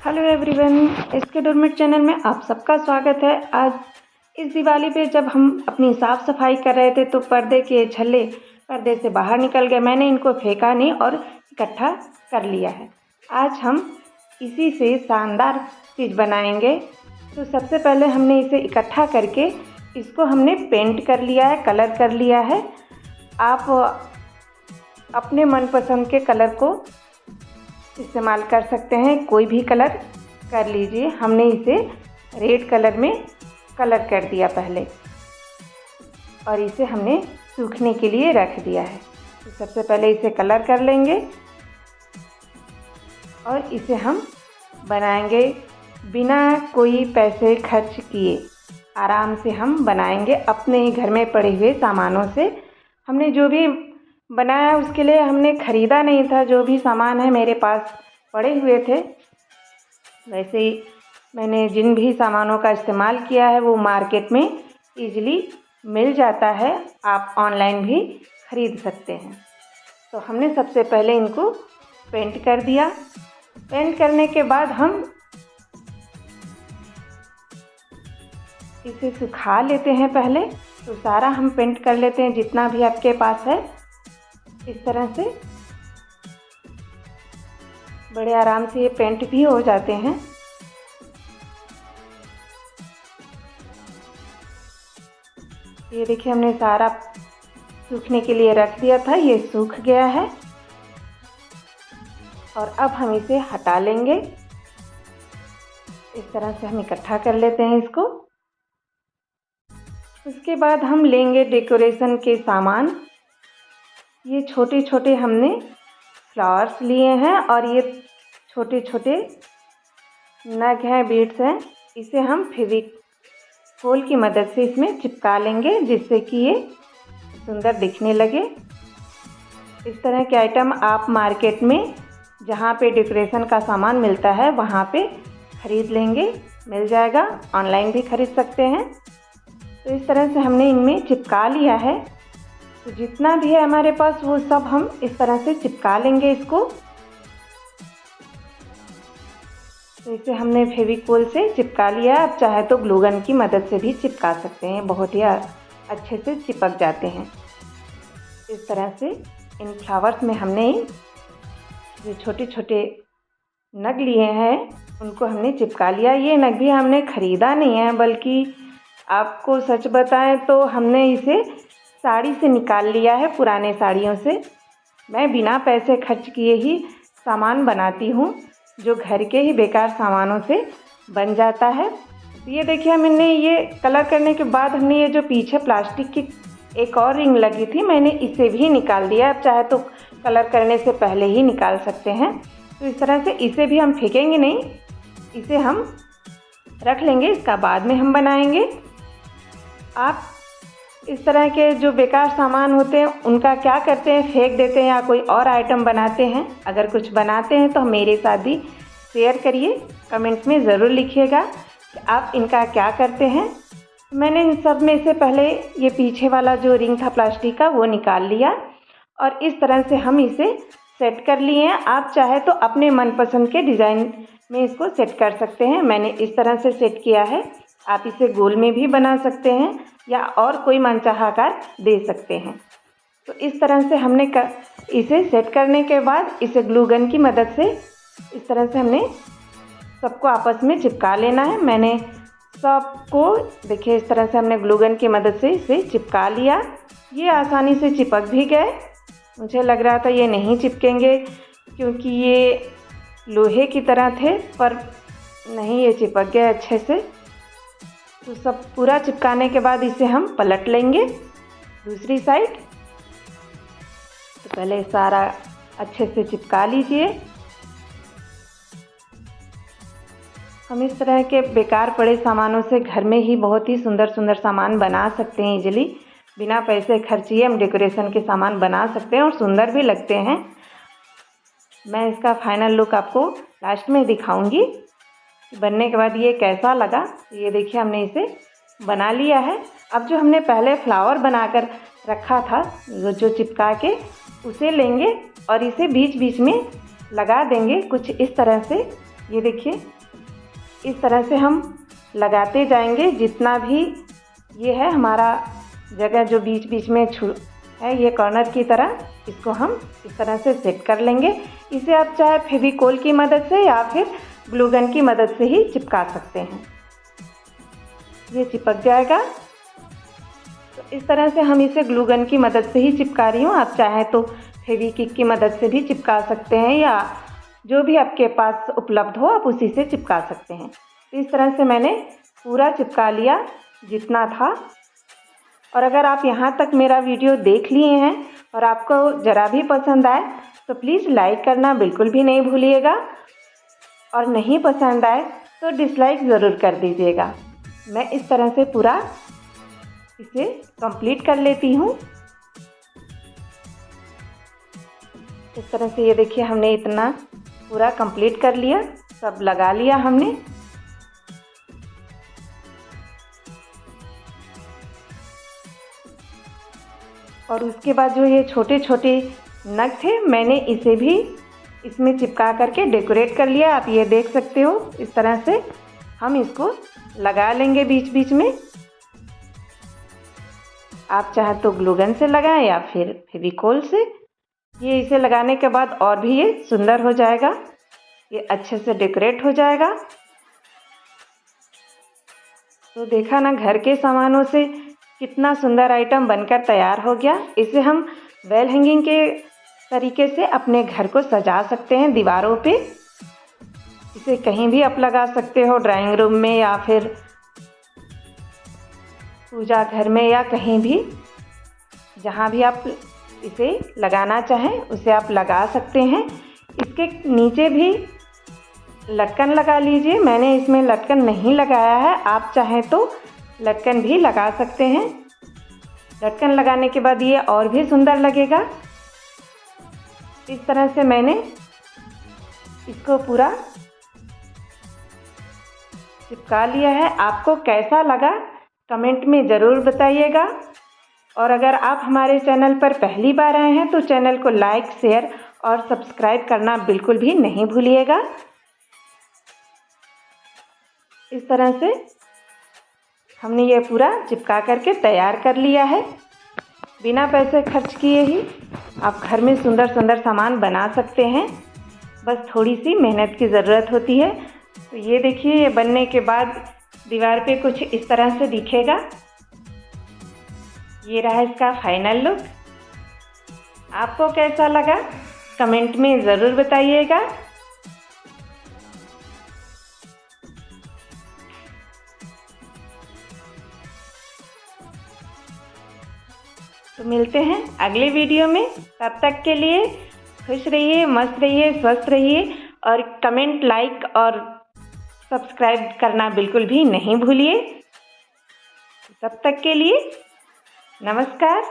Hello everyone, इसके doormat channel में आप सबका स्वागत है। आज इस दिवाली पे जब हम अपनी साफ़ सफाई कर रहे थे तो पर्दे के छल्ले पर्दे से बाहर निकल गए। मैंने इनको फेंका नहीं और इकट्ठा कर लिया है। आज हम इसी से शानदार चीज़ बनाएंगे। तो सबसे पहले हमने इसे इकट्ठा करके इसको हमने पेंट कर लिया है, कलर कर लिया है। आप अपने मनपसंद के कलर को इस्तेमाल कर सकते हैं, कोई भी कलर कर लीजिए। हमने इसे रेड कलर में कलर कर दिया पहले और इसे हमने सूखने के लिए रख दिया है। तो सबसे पहले इसे कलर कर लेंगे और इसे हम बनाएंगे बिना कोई पैसे खर्च किए। आराम से हम बनाएंगे अपने ही घर में पड़े हुए सामानों से। हमने जो भी बनाया उसके लिए हमने ख़रीदा नहीं था, जो भी सामान है मेरे पास पड़े हुए थे। वैसे ही मैंने जिन भी सामानों का इस्तेमाल किया है वो मार्केट में इजीली मिल जाता है, आप ऑनलाइन भी ख़रीद सकते हैं। तो हमने सबसे पहले इनको पेंट कर दिया। पेंट करने के बाद हम इसे सुखा लेते हैं पहले। तो सारा हम पेंट कर लेते हैं जितना भी आपके पास है। इस तरह से बड़े आराम से ये पेंट भी हो जाते हैं। ये देखिए हमने सारा सूखने के लिए रख दिया था, ये सूख गया है और अब हम इसे हटा लेंगे। इस तरह से हम इकट्ठा कर लेते हैं इसको। उसके बाद हम लेंगे डेकोरेशन के सामान। ये छोटे छोटे हमने फ्लावर्स लिए हैं और ये छोटे छोटे नग हैं, बीड्स हैं। इसे हम फेविकोल की मदद से इसमें चिपका लेंगे जिससे कि ये सुंदर दिखने लगे। इस तरह के आइटम आप मार्केट में जहाँ पे डेकोरेशन का सामान मिलता है वहाँ पे ख़रीद लेंगे, मिल जाएगा। ऑनलाइन भी ख़रीद सकते हैं। तो इस तरह से हमने इनमें चिपका लिया है। तो जितना भी है हमारे पास वो सब हम इस तरह से चिपका लेंगे इसको। तो इसे हमने फेविकोल से चिपका लिया। आप चाहे तो ग्लू गन की मदद से भी चिपका सकते हैं, बहुत ही अच्छे से चिपक जाते हैं। इस तरह से इन फ्लावर्स में हमने जो छोटे छोटे नग लिए हैं उनको हमने चिपका लिया। ये नग भी हमने ख़रीदा नहीं है, बल्कि आपको सच बताएं तो हमने इसे साड़ी से निकाल लिया है, पुराने साड़ियों से। मैं बिना पैसे खर्च किए ही सामान बनाती हूँ, जो घर के ही बेकार सामानों से बन जाता है। तो ये देखिए हमने ये कलर करने के बाद हमने ये जो पीछे प्लास्टिक की एक और रिंग लगी थी, मैंने इसे भी निकाल दिया। आप चाहे तो कलर करने से पहले ही निकाल सकते हैं। तो इस तरह से इसे भी हम फेंकेंगे नहीं, इसे हम रख लेंगे, इसका बाद में हम बनाएंगे। आप इस तरह के जो बेकार सामान होते हैं उनका क्या करते हैं, फेंक देते हैं या कोई और आइटम बनाते हैं। अगर कुछ बनाते हैं तो मेरे साथ भी शेयर करिए, कमेंट्स में ज़रूर लिखिएगा कि आप इनका क्या करते हैं। मैंने इन सब में से पहले ये पीछे वाला जो रिंग था प्लास्टिक का वो निकाल लिया और इस तरह से हम इसे सेट कर लिए हैं। आप चाहे तो अपने मनपसंद के डिज़ाइन में इसको सेट कर सकते हैं। मैंने इस तरह से सेट किया है। आप इसे गोल में भी बना सकते हैं या और कोई मनचाहा आकार दे सकते हैं। तो इस तरह से हमने इसे सेट करने के बाद इसे ग्लू गन की मदद से इस तरह से हमने सबको आपस में चिपका लेना है। मैंने सबको देखिए इस तरह से हमने ग्लू गन की मदद से इसे चिपका लिया। ये आसानी से चिपक भी गए। मुझे लग रहा था ये नहीं चिपकेंगे क्योंकि ये लोहे की तरह थे, पर नहीं, ये चिपक गए अच्छे से। तो सब पूरा चिपकाने के बाद इसे हम पलट लेंगे दूसरी साइड। तो पहले सारा अच्छे से चिपका लीजिए। हम इस तरह के बेकार पड़े सामानों से घर में ही बहुत ही सुंदर सुंदर सामान बना सकते हैं इजीली। बिना पैसे खर्चिए हम डेकोरेशन के सामान बना सकते हैं और सुंदर भी लगते हैं। मैं इसका फाइनल लुक आपको लास्ट में दिखाऊंगी बनने के बाद ये कैसा लगा। ये देखिए हमने इसे बना लिया है। अब जो हमने पहले फ्लावर बनाकर रखा था जो चिपका के, उसे लेंगे और इसे बीच बीच में लगा देंगे कुछ इस तरह से। ये देखिए, इस तरह से हम लगाते जाएंगे। जितना भी ये है हमारा जगह जो बीच बीच में है, ये कॉर्नर की तरह, इसको हम इस तरह से सेट कर लेंगे। इसे आप चाहे फेविकोल की मदद से या फिर ग्लू गन की मदद से ही चिपका सकते हैं। ये चिपक जाएगा। तो इस तरह से हम इसे ग्लू गन की मदद से ही चिपका रही हूँ। आप चाहे तो फेविक्विक की मदद से भी चिपका सकते हैं या जो भी आपके पास उपलब्ध हो आप उसी से चिपका सकते हैं। तो इस तरह से मैंने पूरा चिपका लिया जितना था। और अगर आप यहाँ तक मेरा वीडियो देख लिए हैं और आपको ज़रा भी पसंद आए तो प्लीज़ लाइक करना बिल्कुल भी नहीं भूलिएगा, और नहीं पसंद आए तो डिसलाइक ज़रूर कर दीजिएगा। मैं इस तरह से पूरा इसे कंप्लीट कर लेती हूँ। इस तरह से ये देखिए, हमने इतना पूरा कंप्लीट कर लिया, सब लगा लिया हमने। और उसके बाद जो ये छोटे छोटे नग थे, मैंने इसे भी इसमें चिपका करके डेकोरेट कर लिया। आप ये देख सकते हो, इस तरह से हम इसको लगा लेंगे बीच बीच में। आप चाहे तो ग्लू गन से लगाएं या फिर फेविकोल से। ये इसे लगाने के बाद और भी ये सुंदर हो जाएगा, ये अच्छे से डेकोरेट हो जाएगा। तो देखा ना, घर के सामानों से कितना सुंदर आइटम बनकर तैयार हो गया। इसे हम वेल हैंगिंग के तरीके से अपने घर को सजा सकते हैं दीवारों पे। इसे कहीं भी आप लगा सकते हो, ड्राइंग रूम में या फिर पूजा घर में या कहीं भी, जहाँ भी आप इसे लगाना चाहें उसे आप लगा सकते हैं। इसके नीचे भी लटकन लगा लीजिए। मैंने इसमें लटकन नहीं लगाया है, आप चाहें तो लटकन भी लगा सकते हैं। लटकन लगाने के बाद ये और भी सुंदर लगेगा। इस तरह से मैंने इसको पूरा चिपका लिया है। आपको कैसा लगा कमेंट में ज़रूर बताइएगा। और अगर आप हमारे चैनल पर पहली बार आए हैं तो चैनल को लाइक, शेयर और सब्सक्राइब करना बिल्कुल भी नहीं भूलिएगा। इस तरह से हमने ये पूरा चिपका करके तैयार कर लिया है। बिना पैसे खर्च किए ही आप घर में सुंदर सुंदर सामान बना सकते हैं, बस थोड़ी सी मेहनत की ज़रूरत होती है। तो ये देखिए, ये बनने के बाद दीवार पे कुछ इस तरह से दिखेगा। ये रहा इसका फाइनल लुक। आपको कैसा लगा कमेंट में ज़रूर बताइएगा। तो मिलते हैं अगले वीडियो में। तब तक के लिए खुश रहिए, मस्त रहिए, स्वस्थ रहिए और कमेंट, लाइक और सब्सक्राइब करना बिल्कुल भी नहीं भूलिए। तब तक के लिए नमस्कार।